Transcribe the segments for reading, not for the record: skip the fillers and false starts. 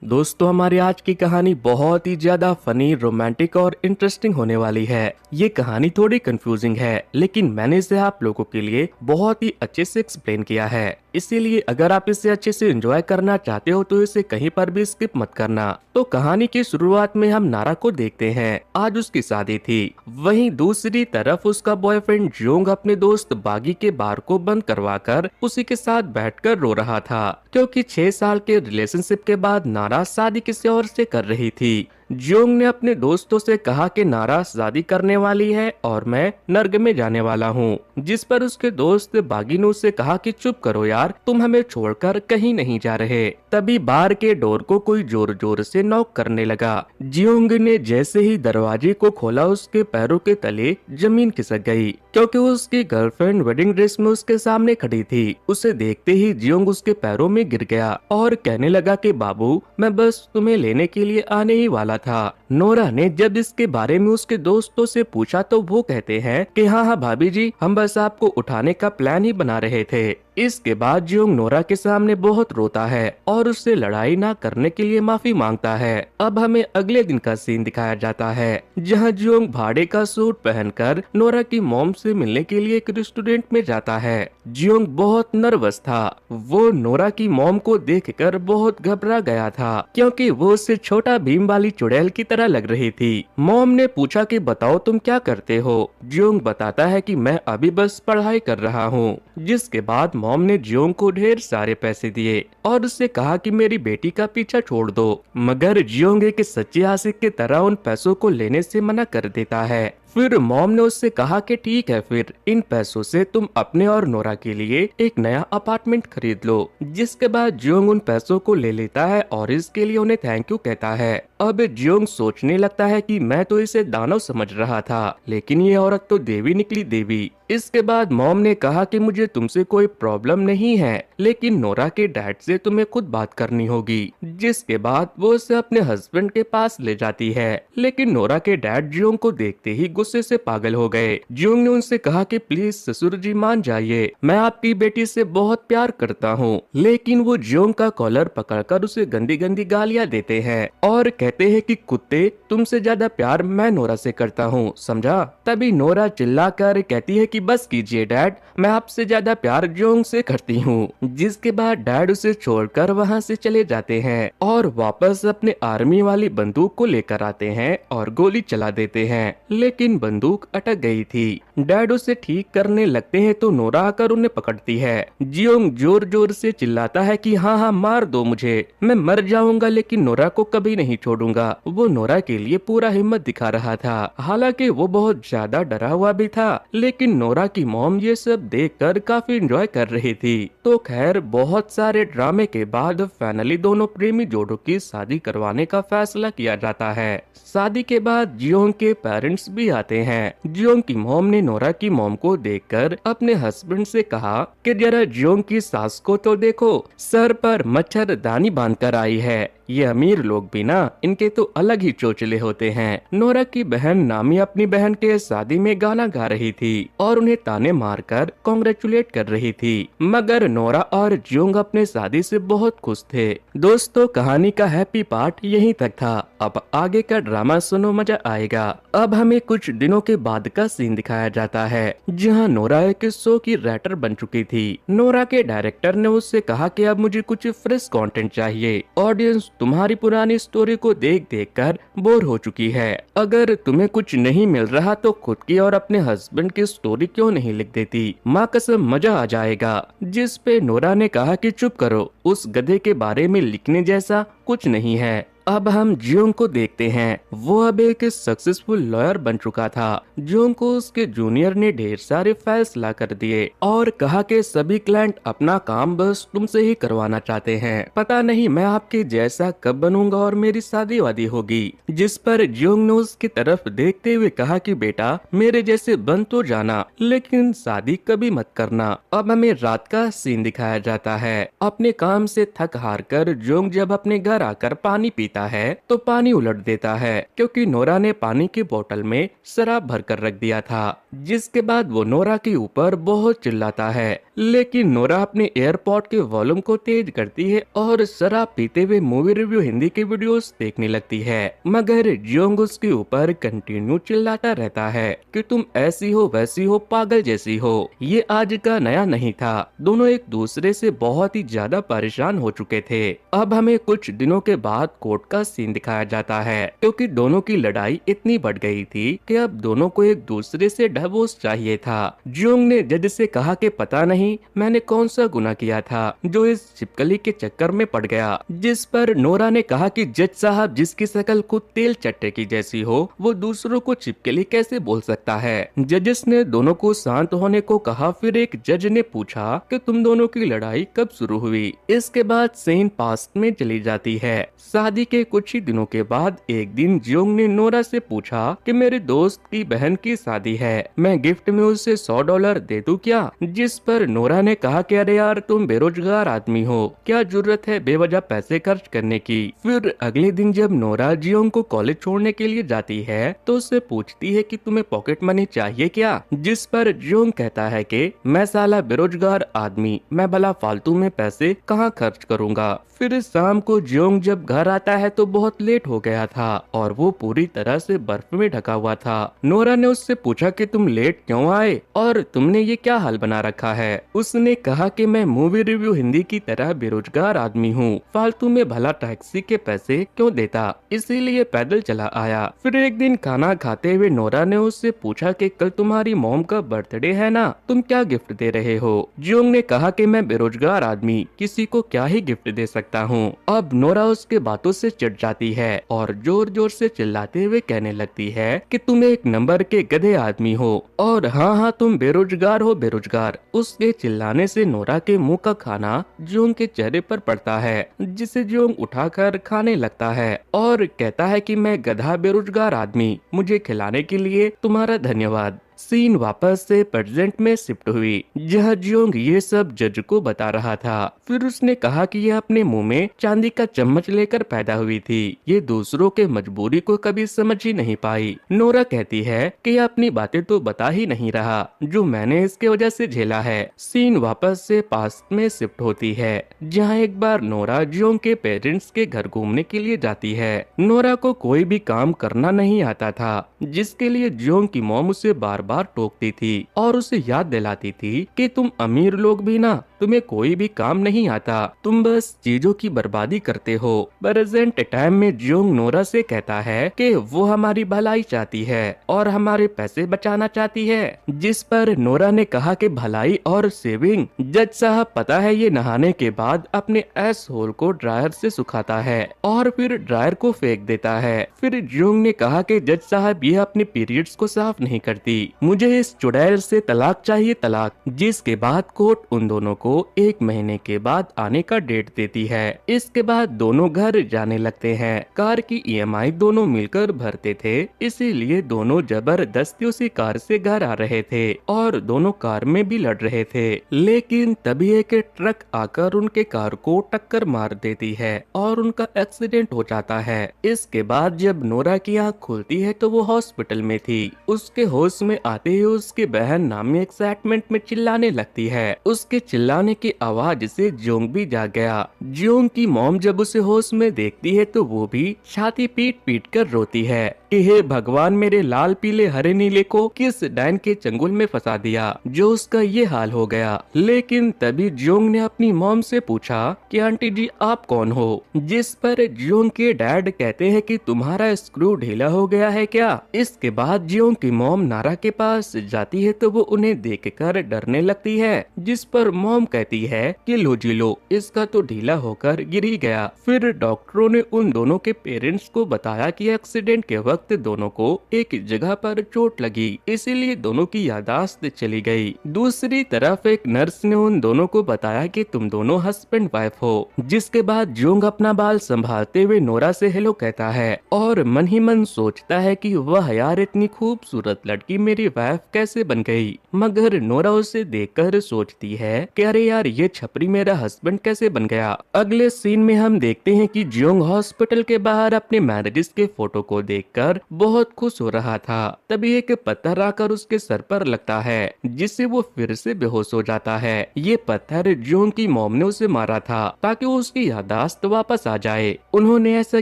दोस्तों, हमारी आज की कहानी बहुत ही ज्यादा फनी, रोमांटिक और इंटरेस्टिंग होने वाली है। ये कहानी थोड़ी कंफ्यूजिंग है, लेकिन मैंने इसे आप लोगों के लिए बहुत ही अच्छे से एक्सप्लेन किया है। इसीलिए अगर आप इसे अच्छे से एंजॉय करना चाहते हो तो इसे कहीं पर भी स्किप मत करना। तो कहानी की शुरुआत में हम नारा को देखते हैं। आज उसकी शादी थी। वहीं दूसरी तरफ उसका बॉयफ्रेंड जियोंग अपने दोस्त बागी के बार को बंद करवाकर उसी के साथ बैठकर रो रहा था, क्योंकि 6 साल के रिलेशनशिप के बाद नारा शादी किसी और से कर रही थी। जियोंग ने अपने दोस्तों से कहा कि नारा शादी करने वाली है और मैं नर्क में जाने वाला हूँ, जिस पर उसके दोस्त बागी ने उससे कहा कि चुप करो यार, तुम हमें छोड़कर कहीं नहीं जा रहे। तभी बार के डोर को कोई जोर जोर से नॉक करने लगा। जियोंग ने जैसे ही दरवाजे को खोला, उसके पैरों के तले जमीन खिसक गई, क्योंकि उसकी गर्लफ्रेंड वेडिंग ड्रेस में उसके सामने खड़ी थी। उसे देखते ही जियोंग उसके पैरों में गिर गया और कहने लगा कि बाबू, मैं बस तुम्हें लेने के लिए आने ही वाला था। नोरा ने जब इसके बारे में उसके दोस्तों से पूछा तो वो कहते हैं कि हाँ हाँ भाभी जी, हम बस आपको उठाने का प्लान ही बना रहे थे। इसके बाद जियोंग नोरा के सामने बहुत रोता है और उससे लड़ाई ना करने के लिए माफी मांगता है। अब हमें अगले दिन का सीन दिखाया जाता है, जहां जियोंग भाड़े का सूट पहनकर नोरा की मॉम से मिलने के लिए एक रेस्टोरेंट में जाता है। जियोंग बहुत नर्वस था। वो नोरा की मॉम को देखकर बहुत घबरा गया था, क्योंकि वो उससे छोटा भीम वाली चुड़ैल की तरह लग रही थी। मॉम ने पूछा कि बताओ तुम क्या करते हो। जियोंग बताता है कि मैं अभी बस पढ़ाई कर रहा हूँ। जिसके बाद मॉम ने जियोंग को ढेर सारे पैसे दिए और उससे कहा कि मेरी बेटी का पीछा छोड़ दो, मगर जियोंग एक सच्चे आशिक की तरह उन पैसों को लेने से मना कर देता है। फिर मॉम ने उससे कहा कि ठीक है, फिर इन पैसों से तुम अपने और नोरा के लिए एक नया अपार्टमेंट खरीद लो। जिसके बाद जियोंग उन पैसों को ले लेता है और इसके लिए उन्हें थैंक यू कहता है। अब जियोंग सोचने लगता है कि मैं तो इसे दानव समझ रहा था, लेकिन ये औरत तो देवी निकली देवी। इसके बाद मॉम ने कहा कि मुझे तुमसे कोई प्रॉब्लम नहीं है, लेकिन नोरा के डैड से तुम्हें खुद बात करनी होगी। जिसके बाद वो उसे अपने हस्बैंड के पास ले जाती है, लेकिन नोरा के डैड जियोंग को देखते ही गुस्से से पागल हो गए। जियोंग ने उनसे कहा कि प्लीज ससुर जी मान जाइए, मैं आपकी बेटी से बहुत प्यार करता हूँ। लेकिन वो जियोंग का कॉलर पकड़कर उसे गंदी गंदी गालियाँ देते हैं और कहते हैं कि कुत्ते, तुमसे ज्यादा प्यार मैं नोरा से करता हूँ, समझा। तभी नोरा चिल्लाकर कहती है कि बस कीजिए डैड, मैं आपसे ज्यादा प्यार जियोंग से करती हूँ। जिसके बाद डैड उसे छोड़कर वहाँ से चले जाते हैं और वापस अपने आर्मी वाली बंदूक को लेकर आते हैं और गोली चला देते हैं, लेकिन बंदूक अटक गई थी। डैड उसे ठीक करने लगते हैं तो नोरा आकर उन्हें पकड़ती है। जियोंग जोर जोर से चिल्लाता है कि हाँ हाँ मार दो मुझे, मैं मर जाऊंगा लेकिन नोरा को कभी नहीं छोड़ूंगा। वो नोरा के लिए पूरा हिम्मत दिखा रहा था, हालांकि वो बहुत ज्यादा डरा हुआ भी था, लेकिन नोरा की मॉम ये सब देखकर काफी एंजॉय कर रही थी। तो खैर, बहुत सारे ड्रामे के बाद फाइनली दोनों प्रेमी जोड़ों की शादी करवाने का फैसला किया जाता है। शादी के बाद जियोंग के पेरेंट्स भी आते हैं। जियोंग की मॉम ने नोरा की मॉम को देखकर अपने हस्बैंड से कहा कि जरा जियोंग की सास को तो देखो, सर पर मच्छरदानी बांधकर आई है। ये अमीर लोग भी ना, इनके तो अलग ही चोचले होते हैं। नोरा की बहन नामी अपनी बहन के शादी में गाना गा रही थी और उन्हें ताने मारकर कांग्रेचुलेट कर रही थी, मगर नोरा और जियोंग अपने शादी से बहुत खुश थे। दोस्तों, कहानी का हैप्पी पार्ट यहीं तक था। अब आगे का ड्रामा सुनो, मजा आएगा। अब हमें कुछ दिनों के बाद का सीन दिखाया जाता है, जहां नोरा एक शो की राइटर बन चुकी थी। नोरा के डायरेक्टर ने उससे कहा कि अब मुझे कुछ फ्रेश कंटेंट चाहिए। ऑडियंस तुम्हारी पुरानी स्टोरी को देख देख कर बोर हो चुकी है। अगर तुम्हें कुछ नहीं मिल रहा तो खुद की और अपने हस्बैंड की स्टोरी क्यों नहीं लिख देती, माँ कसम मजा आ जाएगा। जिस पे नोरा ने कहा कि चुप करो, उस गधे के बारे में लिखने जैसा कुछ नहीं है। अब हम जियोंग को देखते हैं। वो अब एक सक्सेसफुल लॉयर बन चुका था। जियोंग को उसके जूनियर ने ढेर सारे फाइल्स ला कर दिए और कहा कि सभी क्लाइंट अपना काम बस तुमसे ही करवाना चाहते हैं। पता नहीं मैं आपके जैसा कब बनूंगा और मेरी शादी वादी होगी। जिस पर जियोंग ने उसकी तरफ देखते हुए कहा कि बेटा, मेरे जैसे बन तो जाना, लेकिन शादी कभी मत करना। अब हमें रात का सीन दिखाया जाता है। अपने काम से थक हार कर जियोंग जब अपने घर आकर पानी पीता देखता है तो पानी उलट देता है, क्योंकि नोरा ने पानी की बोतल में शराब भरकर रख दिया था। जिसके बाद वो नोरा के ऊपर बहुत चिल्लाता है, लेकिन नोरा अपने एयरपॉड के वॉल्यूम को तेज करती है और शराब पीते हुए मूवी रिव्यू हिंदी के वीडियोस देखने लगती है। मगर जियोंग उसके ऊपर कंटिन्यू चिल्लाता रहता है कि तुम ऐसी हो वैसी हो, पागल जैसी हो। ये आज का नया नहीं था, दोनों एक दूसरे से बहुत ही ज्यादा परेशान हो चुके थे। अब हमें कुछ दिनों के बाद कोर्ट का सीन दिखाया जाता है, क्योंकि दोनों की लड़ाई इतनी बढ़ गई थी कि अब दोनों को एक दूसरे से डिवोर्स चाहिए था। जियोंग ने जज से कहा कि पता नहीं मैंने कौन सा गुनाह किया था जो इस छिपकली के चक्कर में पड़ गया। जिस पर नोरा ने कहा कि जज साहब, जिसकी शक्ल खुद तेल चट्टे की जैसी हो वो दूसरों को छिपकली कैसे बोल सकता है। जजेस ने दोनों को शांत होने को कहा। फिर एक जज ने पूछा कि तुम दोनों की लड़ाई कब शुरू हुई। इसके बाद सीन पास्ट में चली जाती है। शादी के कुछ ही दिनों के बाद एक दिन जियोंग ने नोरा से पूछा कि मेरे दोस्त की बहन की शादी है, मैं गिफ्ट में उसे $100 दे दूं क्या। जिस पर नोरा ने कहा कि अरे यार, तुम बेरोजगार आदमी हो, क्या जरूरत है बेवजह पैसे खर्च करने की। फिर अगले दिन जब नोरा जियोंग को कॉलेज छोड़ने के लिए जाती है तो उससे पूछती है कि तुम्हें पॉकेट मनी चाहिए क्या। जिस पर जियोंग कहता है कि मैं साला बेरोजगार आदमी, मैं भला फालतू में पैसे कहाँ खर्च करूँगा। फिर शाम को जियोंग जब घर आता है तो बहुत लेट हो गया था और वो पूरी तरह से बर्फ में ढका हुआ था। नोरा ने उससे पूछा कि तुम लेट क्यों आए और तुमने ये क्या हाल बना रखा है। उसने कहा कि मैं मूवी रिव्यू हिंदी की तरह बेरोजगार आदमी हूँ, फालतू में भला टैक्सी के पैसे क्यों देता, इसीलिए पैदल चला आया। फिर एक दिन खाना खाते हुए नोरा ने उससे पूछा कि कल तुम्हारी मॉम का बर्थडे है ना, तुम क्या गिफ्ट दे रहे हो। जियोंग ने कहा कि मैं बेरोजगार आदमी किसी को क्या ही गिफ्ट दे सकता हूँ। अब नोरा उसके बातों से चिढ़ जाती है और जोर जोर से चिल्लाते हुए कहने लगती है कि तुम एक नंबर के गधे आदमी हो और हाँ हाँ तुम बेरोजगार हो, बेरोजगार। उसके चिल्लाने से नोरा के मुंह का खाना जियोंग के चेहरे पर पड़ता है, जिसे जियोंग उठाकर खाने लगता है और कहता है कि मैं गधा बेरोजगार आदमी, मुझे खिलाने के लिए तुम्हारा धन्यवाद। सीन वापस से प्रेजेंट में शिफ्ट हुई, जहाँ जियोंग ये सब जज को बता रहा था। फिर उसने कहा कि यह अपने मुंह में चांदी का चम्मच लेकर पैदा हुई थी, ये दूसरों के मजबूरी को कभी समझ ही नहीं पाई। नोरा कहती है कि यह अपनी बातें तो बता ही नहीं रहा जो मैंने इसके वजह से झेला है। सीन वापस से पास्ट में शिफ्ट होती है, जहाँ एक बार नोरा जियोंग के पेरेंट्स के घर घूमने के लिए जाती है। नोरा को कोई भी काम करना नहीं आता था, जिसके लिए जियोंग की मॉम उसे बार बार टोकती थी और उसे याद दिलाती थी कि तुम अमीर लोग भी ना, तुम्हें कोई भी काम नहीं आता, तुम बस चीजों की बर्बादी करते हो। प्रेजेंट टाइम में जियोंग नोरा से कहता है कि वो हमारी भलाई चाहती है और हमारे पैसे बचाना चाहती है। जिस पर नोरा ने कहा कि भलाई और सेविंग, जज साहब पता है ये नहाने के बाद अपने एस होल को ड्रायर से सुखाता है और फिर ड्रायर को फेंक देता है। फिर जियोंग ने कहा कि जज साहब ये अपने पीरियड्स को साफ नहीं करती, मुझे इस चुड़ैल से तलाक चाहिए, तलाक। जिसके बाद कोर्ट उन दोनों को 1 महीने के बाद आने का डेट देती है। इसके बाद दोनों घर जाने लगते हैं। कार की EMI दोनों मिलकर भरते थे, इसीलिए दोनों जबरदस्ती उसी कार से घर आ रहे थे और दोनों कार में भी लड़ रहे थे। लेकिन तभी एक ट्रक आकर उनके कार को टक्कर मार देती है और उनका एक्सीडेंट हो जाता है। इसके बाद जब नोरा की आँख खुलती है तो वो हॉस्पिटल में थी। उसके होश में आते ही उसकी बहन नामी एक्साइटमेंट में चिल्लाने लगती है। उसके चिल्लाने की आवाज से जियोंग भी जाग गया। जियोंग की मॉम जब उसे होश में देखती है तो वो भी छाती पीट पीट कर रोती है कि हे भगवान, मेरे लाल पीले हरे नीले को किस डायन के चंगुल में फंसा दिया जो उसका ये हाल हो गया। लेकिन तभी जियोंग ने अपनी मॉम से पूछा कि आंटी जी आप कौन हो। जिस पर जियोंग के डैड कहते हैं कि तुम्हारा स्क्रू ढीला हो गया है क्या। इसके बाद जियोंग की मॉम नारा के पास जाती है तो वो उन्हें देखकर डरने लगती है। जिस पर मॉम कहती है कि लो जी लो, इसका तो ढीला होकर गिर ही गया। फिर डॉक्टरों ने उन दोनों के पेरेंट्स को बताया कि एक्सीडेंट के वक्त दोनों को एक जगह पर चोट लगी, इसीलिए दोनों की यादाश्त चली गई। दूसरी तरफ एक नर्स ने उन दोनों को बताया कि तुम दोनों हस्बैंड वाइफ हो। जिसके बाद जियोंग अपना बाल संभालते हुए नोरा से हेलो कहता है और मन ही मन सोचता है कि वह यार, इतनी खूबसूरत लड़की मेरी वाइफ कैसे बन गई। मगर नोरा उसे देखकर सोचती है कि अरे यार ये छपरी मेरा हस्बैंड कैसे बन गया। अगले सीन में हम देखते हैं कि जियोंग हॉस्पिटल के बाहर अपने मैरिजेस के फोटो को देखकर बहुत खुश हो रहा था। तभी एक पत्थर आकर उसके सर पर लगता है जिससे वो फिर से बेहोश हो जाता है। ये पत्थर जियोंग की मॉम ने उसे मारा था ताकि उसकी यादाश्त वापस आ जाए। उन्होंने ऐसा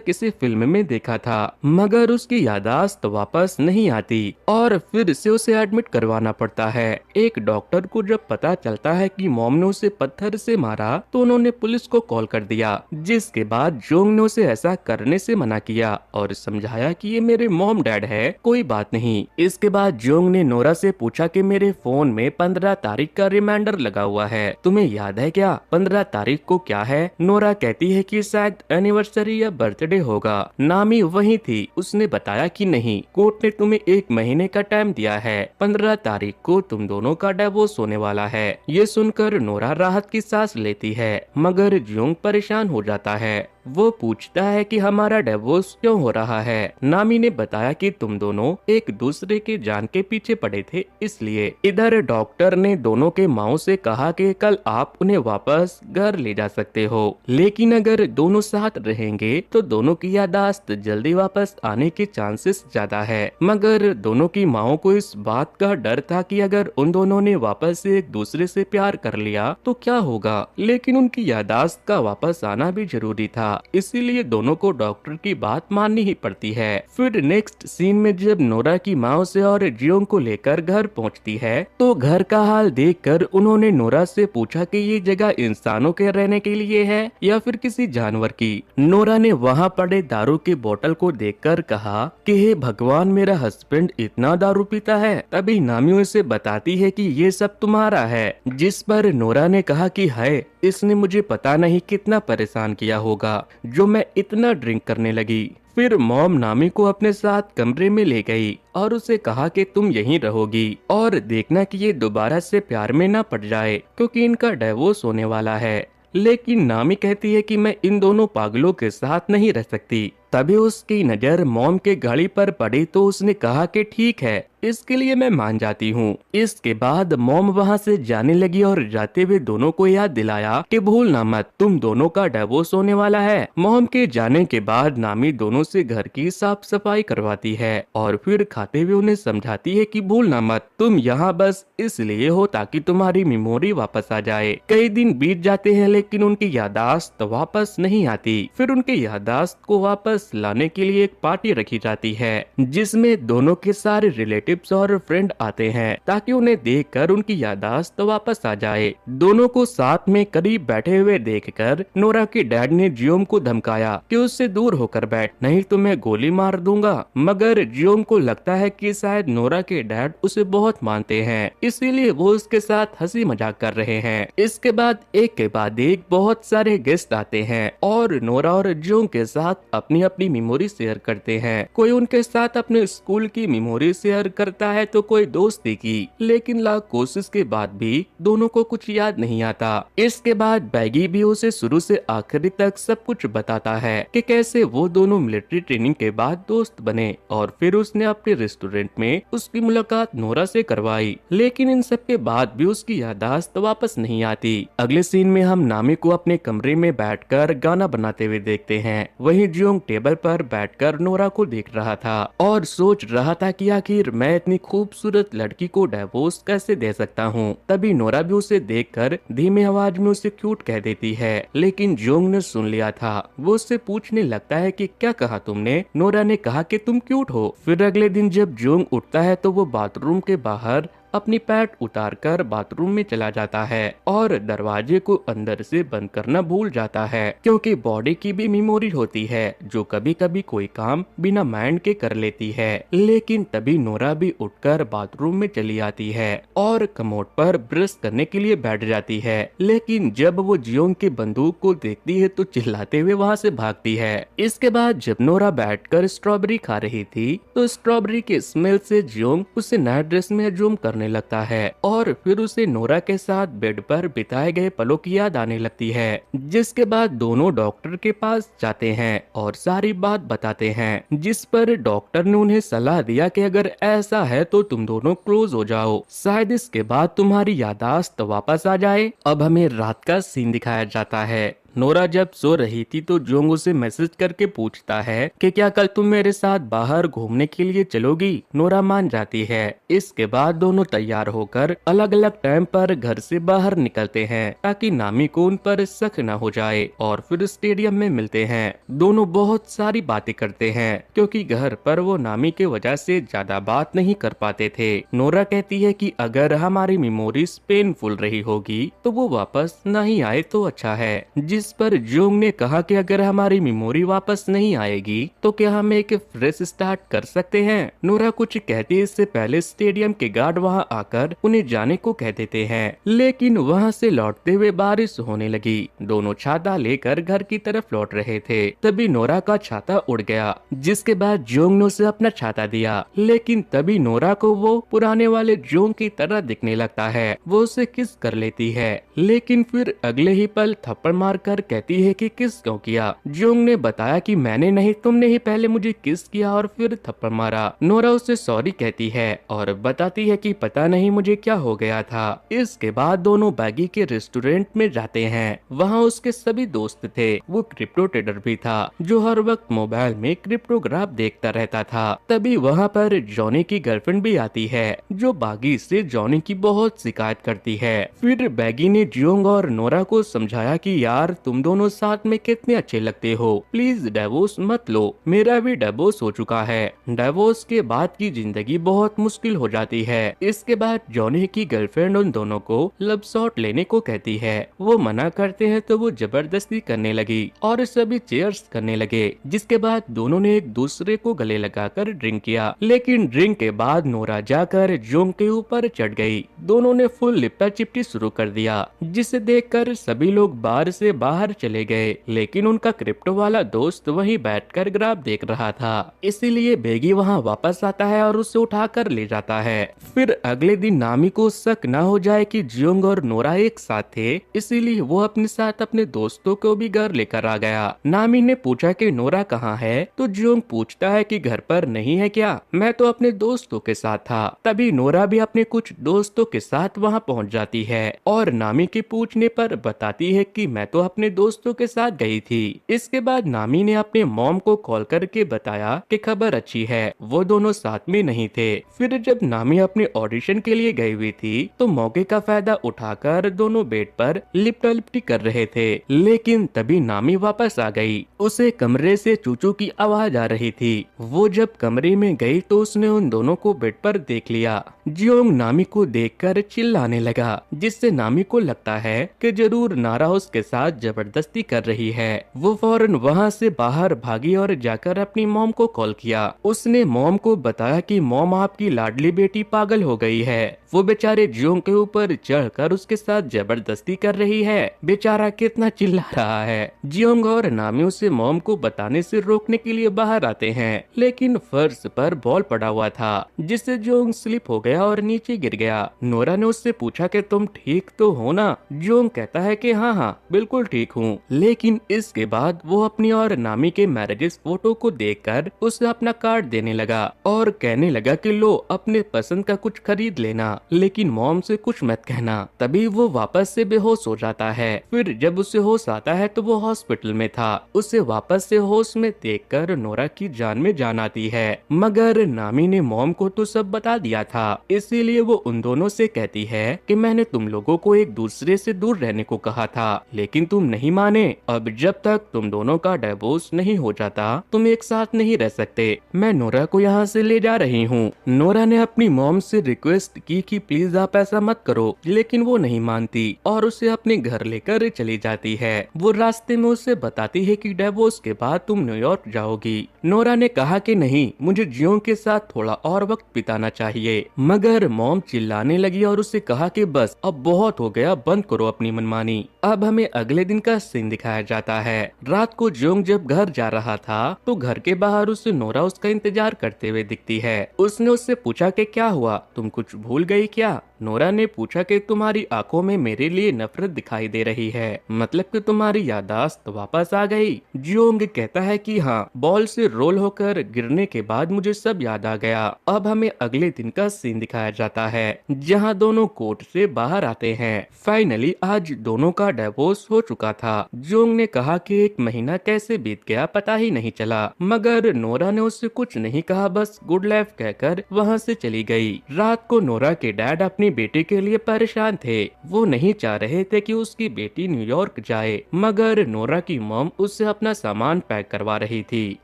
किसी फिल्म में देखा था मगर उसकी यादाश्त वापस नहीं आती और फिर से उसे एडमिट करवाना पड़ता है। एक डॉक्टर को जब पता चलता है कि मॉम ने उसे पत्थर से मारा तो उन्होंने पुलिस को कॉल कर दिया, जिसके बाद जियोंग ने उसे ऐसा करने से मना किया और समझाया कि ये मेरे मॉम डैड है, कोई बात नहीं। इसके बाद जियोंग ने नोरा से पूछा कि मेरे फोन में 15 तारीख का रिमाइंडर लगा हुआ है, तुम्हें याद है क्या 15 तारीख को क्या है। नोरा कहती है कि शायद एनिवर्सरी या बर्थडे होगा। नामी वही थी, उसने बताया कि नहीं, कोर्ट ने तुम्हें 1 महीने का टाइम दिया है, 15 तारीख को तुम दोनों का डिवोर्स होने वाला है। ये सुनकर नोरा राहत की सांस लेती है मगर जियोंग परेशान हो जाता है। वो पूछता है कि हमारा डिवोर्स क्यों हो रहा है। नामी ने बताया कि तुम दोनों एक दूसरे के जान के पीछे पड़े थे इसलिए। इधर डॉक्टर ने दोनों के माओ से कहा कि कल आप उन्हें वापस घर ले जा सकते हो, लेकिन अगर दोनों साथ रहेंगे तो दोनों की यादाश्त जल्दी वापस आने के चांसेस ज्यादा है। मगर दोनों की माओ को इस बात का डर था कि अगर उन दोनों ने वापस से एक दूसरे से प्यार कर लिया तो क्या होगा, लेकिन उनकी यादाश्त का वापस आना भी जरूरी था, इसीलिए दोनों को डॉक्टर की बात माननी ही पड़ती है। फिर नेक्स्ट सीन में जब नोरा की माँ उसे और जियोंग को लेकर घर पहुंचती है तो घर का हाल देखकर उन्होंने नोरा से पूछा कि ये जगह इंसानों के रहने के लिए है या फिर किसी जानवर की। नोरा ने वहाँ पड़े दारू की बोतल को देखकर कहा कि हे भगवान, मेरा हस्बैंड इतना दारू पीता है। तभी नामी उसे बताती है कि ये सब तुम्हारा है, जिस पर नोरा ने कहा कि है, इसने मुझे पता नहीं कितना परेशान किया होगा जो मैं इतना ड्रिंक करने लगी। फिर मॉम नामी को अपने साथ कमरे में ले गई और उसे कहा कि तुम यहीं रहोगी और देखना कि ये दोबारा से प्यार में ना पड़ जाए क्योंकि इनका डिवोर्स होने वाला है। लेकिन नामी कहती है कि मैं इन दोनों पागलों के साथ नहीं रह सकती। तभी उसकी नजर मॉम के गाड़ी पर पड़ी तो उसने कहा कि ठीक है, इसके लिए मैं मान जाती हूँ। इसके बाद मॉम वहाँ से जाने लगी और जाते हुए दोनों को याद दिलाया कि भूलना मत, तुम दोनों का डिवोर्स होने वाला है। मॉम के जाने के बाद नामी दोनों से घर की साफ सफाई करवाती है और फिर खाते हुए उन्हें समझाती है कि भूलना मत, तुम यहाँ बस इसलिए हो ताकि तुम्हारी मेमोरी वापस आ जाए। कई दिन बीत जाते हैं लेकिन उनकी यादाश्त वापस नहीं आती। फिर उनकी यादाश्त को वापस लाने के लिए एक पार्टी रखी जाती है जिसमें दोनों के सारे रिलेटिव्स और फ्रेंड आते हैं ताकि उन्हें देखकर उनकी यादाश्त वापस आ जाए। दोनों को साथ में करीब बैठे हुए देखकर नोरा के डैड ने जियोंग को धमकाया कि उससे दूर होकर बैठ, नहीं तो मैं गोली मार दूंगा। मगर जियोंग को लगता है कि शायद नोरा के डैड उसे बहुत मानते हैं, इसीलिए वो उसके साथ हंसी मजाक कर रहे हैं। इसके बाद एक के बाद एक बहुत सारे गेस्ट आते हैं और नोरा और जियोंग के साथ अपनी अपनी मेमोरी शेयर करते हैं। कोई उनके साथ अपने स्कूल की मेमोरी शेयर करता है तो कोई दोस्ती की, लेकिन लाख कोशिश के बाद भी दोनों को कुछ याद नहीं आता। इसके बाद बैगी भी उसे शुरू से आखिरी तक सब कुछ बताता है कि कैसे वो दोनों मिलिट्री ट्रेनिंग के बाद दोस्त बने और फिर उसने अपने रेस्टोरेंट में उसकी मुलाकात नोरा से करवाई, लेकिन इन सब के बाद भी उसकी यादाश्त वापस नहीं आती। अगले सीन में हम नामी को अपने कमरे में बैठकर गाना बनाते हुए देखते हैं। वहीं जियोंग टेबल पर बैठकर नोरा को देख रहा था और सोच रहा था कि आखिर मैं इतनी खूबसूरत लड़की को डिवोर्स कैसे दे सकता हूँ। तभी नोरा भी उसे देखकर धीमे आवाज में उसे क्यूट कह देती है, लेकिन जियोंग ने सुन लिया था। वो उससे पूछने लगता है कि क्या कहा तुमने। नोरा ने कहा कि तुम क्यूट हो। फिर अगले दिन जब जियोंग उठता है तो वो बाथरूम के बाहर अपनी पैंट उतारकर बाथरूम में चला जाता है और दरवाजे को अंदर से बंद करना भूल जाता है क्योंकि बॉडी की भी मेमोरी होती है जो कभी कभी कोई काम बिना माइंड के कर लेती है। लेकिन तभी नोरा भी उठकर बाथरूम में चली आती है और कमोड पर ब्रश करने के लिए बैठ जाती है, लेकिन जब वो जियोंग की बंदूक को देखती है तो चिल्लाते हुए वहाँ से भागती है। इसके बाद जब नोरा बैठकर स्ट्रॉबेरी खा रही थी तो स्ट्रॉबेरी के स्मेल से जियोंग उसे नया ड्रेस में जूम करने होने लगता है और फिर उसे नोरा के साथ बेड पर बिताए गए पलों की याद आने लगती है। जिसके बाद दोनों डॉक्टर के पास जाते हैं और सारी बात बताते हैं, जिस पर डॉक्टर ने उन्हें सलाह दिया कि अगर ऐसा है तो तुम दोनों क्लोज हो जाओ, शायद इसके बाद तुम्हारी याददाश्त वापस आ जाए। अब हमें रात का सीन दिखाया जाता है। नोरा जब सो रही थी तो जोंग उसे मैसेज करके पूछता है कि क्या कल तुम मेरे साथ बाहर घूमने के लिए चलोगी। नोरा मान जाती है। इसके बाद दोनों तैयार होकर अलग अलग टाइम पर घर से बाहर निकलते हैं ताकि नामी को उन पर शक न हो जाए और फिर स्टेडियम में मिलते हैं। दोनों बहुत सारी बातें करते हैं क्योंकि घर पर वो नामी के वजह से ज्यादा बात नहीं कर पाते थे। नोरा कहती है कि अगर हमारी मेमोरीज पेनफुल रही होगी तो वो वापस नहीं आए तो अच्छा है, जिस पर जोंग ने कहा कि अगर हमारी मेमोरी वापस नहीं आएगी तो क्या हम एक फ्रेश स्टार्ट कर सकते हैं। नोरा कुछ कहती इससे पहले स्टेडियम के गार्ड वहां आकर उन्हें जाने को कह देते हैं, लेकिन वहां से लौटते हुए बारिश होने लगी। दोनों छाता लेकर घर की तरफ लौट रहे थे, तभी नोरा का छाता उड़ गया, जिसके बाद जोंग ने उसे अपना छाता दिया, लेकिन तभी नोरा को वो पुराने वाले जोंग की तरह दिखने लगता है। वो उसे किस कर लेती है, लेकिन फिर अगले ही पल थप्पड़ मारकर कहती है कि किस क्यों किया। जोंग ने बताया कि मैंने नहीं, तुमने ही पहले मुझे किस किया और फिर थप्पड़ मारा। नोरा उसे सॉरी कहती है और बताती है कि पता नहीं मुझे क्या हो गया था। इसके बाद दोनों बैगी के रेस्टोरेंट में जाते हैं। वहाँ उसके सभी दोस्त थे। वो क्रिप्टो ट्रेडर भी था जो हर वक्त मोबाइल में क्रिप्टोग्राफ देखता रहता था। तभी वहाँ पर जॉनी की गर्लफ्रेंड भी आती है जो बागी से जॉनी की बहुत शिकायत करती है। फिर बैगी ने जोंग और नोरा को समझाया कि यार तुम दोनों साथ में कितने अच्छे लगते हो, प्लीज डिवोर्स मत लो, मेरा भी डिवोर्स हो चुका है। डिवोर्स के बाद की जिंदगी बहुत मुश्किल हो जाती है। इसके बाद जॉनी की गर्लफ्रेंड उन दोनों को लव शॉट लेने को कहती है। वो मना करते हैं तो वो जबरदस्ती करने लगी और सभी चेयर्स करने लगे, जिसके बाद दोनों ने एक दूसरे को गले लगाकर ड्रिंक किया। लेकिन ड्रिंक के बाद नोरा जाकर जोंग के ऊपर चढ़ गई। दोनों ने फुल लिपटा चिपटी शुरू कर दिया, जिसे देखकर सभी लोग बार से बाहर चले गए, लेकिन उनका क्रिप्टो वाला दोस्त वहीं बैठकर ग्राफ देख रहा था। इसीलिए बेगी वहां वापस आता है और उसे उठाकर ले जाता है। फिर अगले दिन नामी को शक न हो जाए कि जियोंग और नोरा एक साथ थे, इसीलिए वो अपने साथ अपने दोस्तों को भी घर लेकर आ गया। नामी ने पूछा कि नोरा कहाँ है, तो जियोंग पूछता है कि घर पर नहीं है क्या, मैं तो अपने दोस्तों के साथ था। तभी नोरा भी अपने कुछ दोस्तों के साथ वहाँ पहुँच जाती है और नामी के पूछने पर बताती है कि मैं तो अपने दोस्तों के साथ गई थी। इसके बाद नामी ने अपने मॉम को कॉल करके बताया कि खबर अच्छी है, वो दोनों साथ में नहीं थे। फिर जब नामी अपने ऑडिशन के लिए गई हुई थी तो मौके का फायदा उठाकर दोनों बेड पर लिपटा लिपटी कर रहे थे, लेकिन तभी नामी वापस आ गई। उसे कमरे से चूचू की आवाज आ रही थी। वो जब कमरे में गई तो उसने उन दोनों को बेड पर देख लिया। जियोंग नामी को देखकर चिल्लाने लगा, जिससे नामी को लगता है कि जरूर नारा उसके साथ जबरदस्ती कर रही है। वो फौरन वहाँ से बाहर भागी और जाकर अपनी मॉम को कॉल किया। उसने मॉम को बताया कि मॉम आपकी लाडली बेटी पागल हो गई है, वो बेचारे जियोंग के ऊपर चढ़कर उसके साथ जबरदस्ती कर रही है। बेचारा कितना चिल्ला रहा है। जियोंग और नामी उसे मॉम को बताने से रोकने के लिए बाहर आते हैं, लेकिन फर्श पर बॉल पड़ा हुआ था, जिससे जियोंग स्लिप हो गया और नीचे गिर गया। नोरा ने उससे पूछा कि तुम ठीक तो हो ना। जियोंग कहता है कि हाँ हाँ बिल्कुल ठीक हूँ। लेकिन इसके बाद वो अपनी और नामी के मैरिजेस फोटो को देखकर उसे अपना कार्ड देने लगा और कहने लगा कि लो अपने पसंद का कुछ खरीद लेना, लेकिन मॉम से कुछ मत कहना। तभी वो वापस से बेहोश हो जाता है। फिर जब उसे होश आता है तो वो हॉस्पिटल में था। उसे वापस से होश में देखकर नोरा की जान में जान आती है, मगर नामी ने मॉम को तो सब बता दिया था। इसीलिए वो उन दोनों से कहती है कि मैंने तुम लोगों को एक दूसरे से दूर रहने को कहा था, लेकिन तुम नहीं माने। अब जब तक तुम दोनों का डिवोर्स नहीं हो जाता तुम एक साथ नहीं रह सकते। मैं नोरा को यहाँ से ले जा रही हूँ। नोरा ने अपनी मॉम से रिक्वेस्ट की कि प्लीज आप ऐसा मत करो, लेकिन वो नहीं मानती और उसे अपने घर लेकर चली जाती है। वो रास्ते में उसे बताती है कि डिवोर्स के बाद तुम न्यूयॉर्क जाओगी। नोरा ने कहा कि नहीं, मुझे जियोंग के साथ थोड़ा और वक्त बिताना चाहिए, मगर मॉम चिल्लाने लगी और उसे कहा कि बस अब बहुत हो गया, बंद करो अपनी मनमानी। अब हमें अगले दिन का सीन दिखाया जाता है। रात को जियोंग जब घर जा रहा था तो घर के बाहर उसे नोरा उसका इंतजार करते हुए दिखती है। उसने उससे पूछा कि क्या हुआ, तुम कुछ भूल गई क्या? नोरा ने पूछा कि तुम्हारी आंखों में मेरे लिए नफरत दिखाई दे रही है, मतलब कि तुम्हारी यादाश्त वापस आ गई। जियोंग कहता है कि हाँ, बॉल से रोल होकर गिरने के बाद मुझे सब याद आ गया। अब हमें अगले दिन का सीन दिखाया जाता है जहाँ दोनों कोर्ट से बाहर आते हैं। फाइनली आज दोनों का डिवोर्स हो चुका था। जियोंग ने कहा कि एक महीना कैसे बीत गया पता ही नहीं चला, मगर नोरा ने उससे कुछ नहीं कहा, बस गुड लाइफ कहकर वहाँ से चली गई। रात को नोरा के डैड अपनी बेटी के लिए परेशान थे। वो नहीं चाह रहे थे कि उसकी बेटी न्यूयॉर्क जाए, मगर नोरा की मॉम उससे अपना सामान पैक करवा रही थी।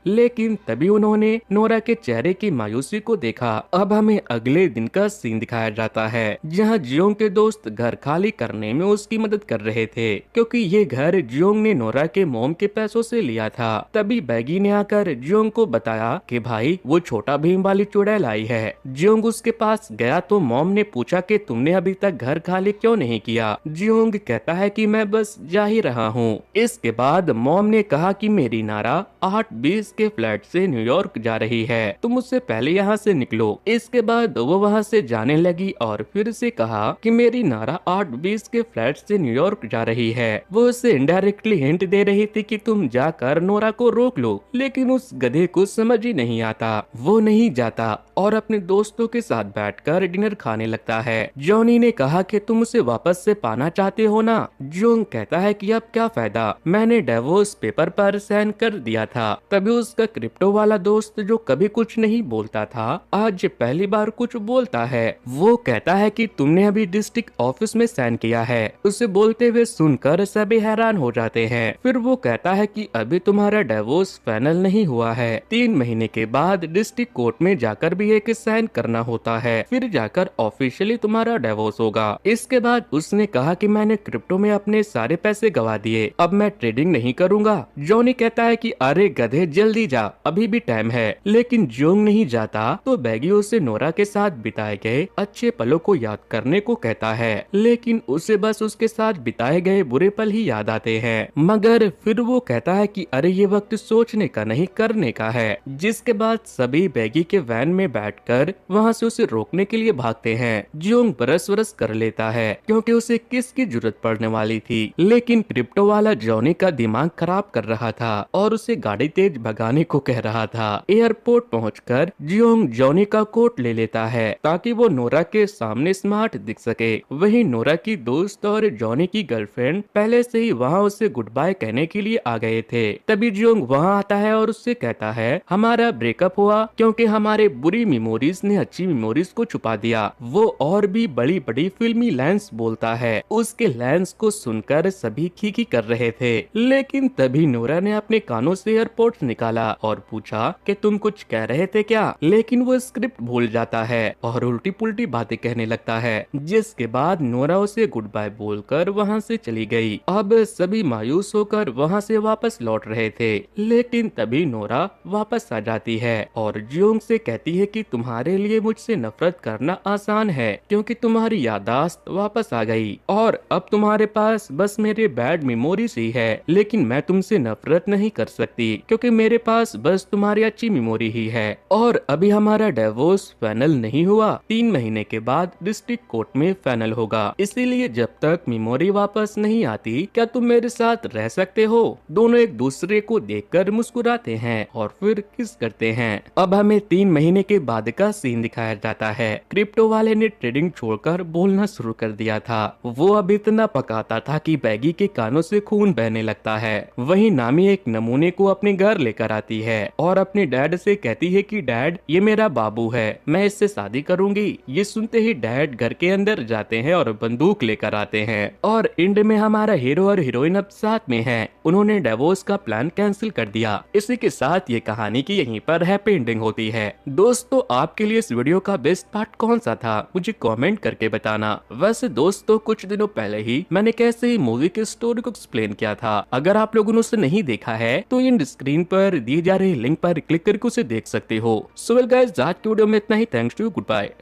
लेकिन तभी उन्होंने नोरा के चेहरे की मायूसी को देखा। अब हमें अगले दिन का सीन दिखाया जाता है जहाँ जियोंग के दोस्त घर खाली करने में उसकी मदद कर रहे थे, क्योंकि ये घर जियोंग ने नोरा के मॉम के पैसों से लिया था। तभी बैगी ने आकर जियोंग को बताया कि भाई वो छोटा भीम वाली चुड़ैल आई है। जियोंग उसके पास गया तो मॉम ने पूछा कि तुमने अभी तक घर खाली क्यों नहीं किया? जियोंग कहता है कि मैं बस जा ही रहा हूँ। इसके बाद मॉम ने कहा कि मेरी नारा 8:20 के फ्लैट से न्यूयॉर्क जा रही है, तुम उससे पहले यहाँ से निकलो। इसके बाद वो वहाँ से जाने लगी और फिर से कहा कि मेरी नारा 8:20 के फ्लैट से न्यूयॉर्क जा रही है। वो उसे इनडायरेक्टली हिंट दे रही थी कि तुम जाकर नोरा को रोक लो, लेकिन उस गधे को समझ ही नहीं आता। वो नहीं जाता और अपने दोस्तों के साथ बैठकर डिनर खाने लगता है। जॉनी ने कहा कि तुम उसे वापस से पाना चाहते हो ना? जियोंग कहता है कि अब क्या फायदा, मैंने डिवोर्स पेपर पर साइन कर दिया था। तभी उसका क्रिप्टो वाला दोस्त जो कभी कुछ नहीं बोलता था आज पहली बार कुछ बोलता है। वो कहता है कि तुमने अभी डिस्ट्रिक्ट ऑफिस में साइन किया है। उसे बोलते हुए सुनकर सभी हैरान हो जाते हैं। फिर वो कहता है कि अभी तुम्हारा डिवोर्स फाइनल नहीं हुआ है, 3 महीने के बाद डिस्ट्रिक्ट कोर्ट में जाकर भी एक साइन करना होता है, फिर जाकर ऑफिशियली तुम्हारा डिवोर्स होगा। इसके बाद उसने कहा कि मैंने क्रिप्टो में अपने सारे पैसे गवा दिए, अब मैं ट्रेडिंग नहीं करूंगा। जॉनी कहता है कि अरे गधे जल्दी जा, अभी भी टाइम है। लेकिन जियोंग नहीं जाता तो बैगी उसे नोरा के साथ बिताए गए अच्छे पलों को याद करने को कहता है, लेकिन उसे बस उसके साथ बिताए गए बुरे पल ही याद आते हैं। मगर फिर वो कहता है कि अरे ये वक्त सोचने का नहीं करने का है। जिसके बाद सभी बैगी के वैन में बैठकर वहाँ से उसे रोकने के लिए भागते हैं। जियोंग बरस बरस कर लेता है क्योंकि उसे किसकी जरूरत पड़ने वाली थी, लेकिन क्रिप्टो वाला जॉनी का दिमाग खराब कर रहा था और उसे गाड़ी तेज भगाने को कह रहा था। एयरपोर्ट पहुंचकर जियोंग जॉनी का कोट ले लेता है ताकि वो नोरा के सामने स्मार्ट दिख सके। वहीं नोरा की दोस्त और जॉनी की गर्लफ्रेंड पहले से ही वहाँ उसे गुड बाय कहने के लिए आ गए थे। तभी जियोंग वहाँ आता है और उससे कहता है हमारा ब्रेकअप हुआ क्योंकि हमारे बुरी मेमोरीज ने अच्छी मेमोरीज को छुपा दिया। वो और भी बड़ी बड़ी फिल्मी लाइंस बोलता है। उसके लाइंस को सुनकर सभी खीखी कर रहे थे, लेकिन तभी नोरा ने अपने कानों से एयरपोर्ट निकाला और पूछा कि तुम कुछ कह रहे थे क्या? लेकिन वो स्क्रिप्ट भूल जाता है और उल्टी पुल्टी बातें कहने लगता है। जिसके बाद नोरा उसे गुड बाय बोलकर वहाँ से चली गई। अब सभी मायूस होकर वहाँ से वापस लौट रहे थे, लेकिन तभी नोरा वापस आ जाती है और जियोंग से कहती है कि तुम्हारे लिए मुझसे नफरत करना आसान है क्योंकि तुम्हारी यादाश्त वापस आ गई और अब तुम्हारे पास बस मेरे बैड मेमोरीज ही है, लेकिन मैं तुमसे नफरत नहीं कर सकती क्योंकि मेरे पास बस तुम्हारी अच्छी मेमोरी ही है। और अभी हमारा डिवोर्स फाइनल नहीं हुआ, 3 महीने के बाद डिस्ट्रिक्ट कोर्ट में फाइनल होगा, इसीलिए जब तक मेमोरी वापस नहीं आती क्या तुम मेरे साथ रह सकते हो? दोनों एक दूसरे को देखकर मुस्कुराते हैं और फिर किस करते हैं। अब हमें 3 महीने के बाद का सीन दिखाया जाता है। क्रिप्टो वाले ने ट्रेडिंग छोड़कर बोलना शुरू कर दिया था। वो अब इतना पकाता था कि बैगी के कानों से खून बहने लगता है। वहीं नामी एक नमूने को अपने घर लेकर आती है और अपने डैड से कहती है कि डैड ये मेरा बाबू है, मैं इससे शादी करूंगी। ये सुनते ही डैड घर के अंदर जाते हैं और बंदूक लेकर आते हैं और एंड में हमारा हीरो और हीरोइन अब साथ में हैं। उन्होंने डिवोर्स का प्लान कैंसिल कर दिया। इसी के साथ ये कहानी की यहीं पर हैप्पी एंडिंग होती है। दोस्तों आपके लिए इस वीडियो का बेस्ट पार्ट कौन सा था मुझे कमेंट करके बताना। वैसे दोस्तों कुछ दिनों पहले ही मैंने कैसे ही मूवी की स्टोरी को एक्सप्लेन किया था, अगर आप लोगों ने उसे नहीं देखा है तो इन स्क्रीन पर दिए जा रहे लिंक पर क्लिक करके उसे देख सकते हो। सो वेल गाइस आज की वीडियो में इतना ही। Thanks to, good bye.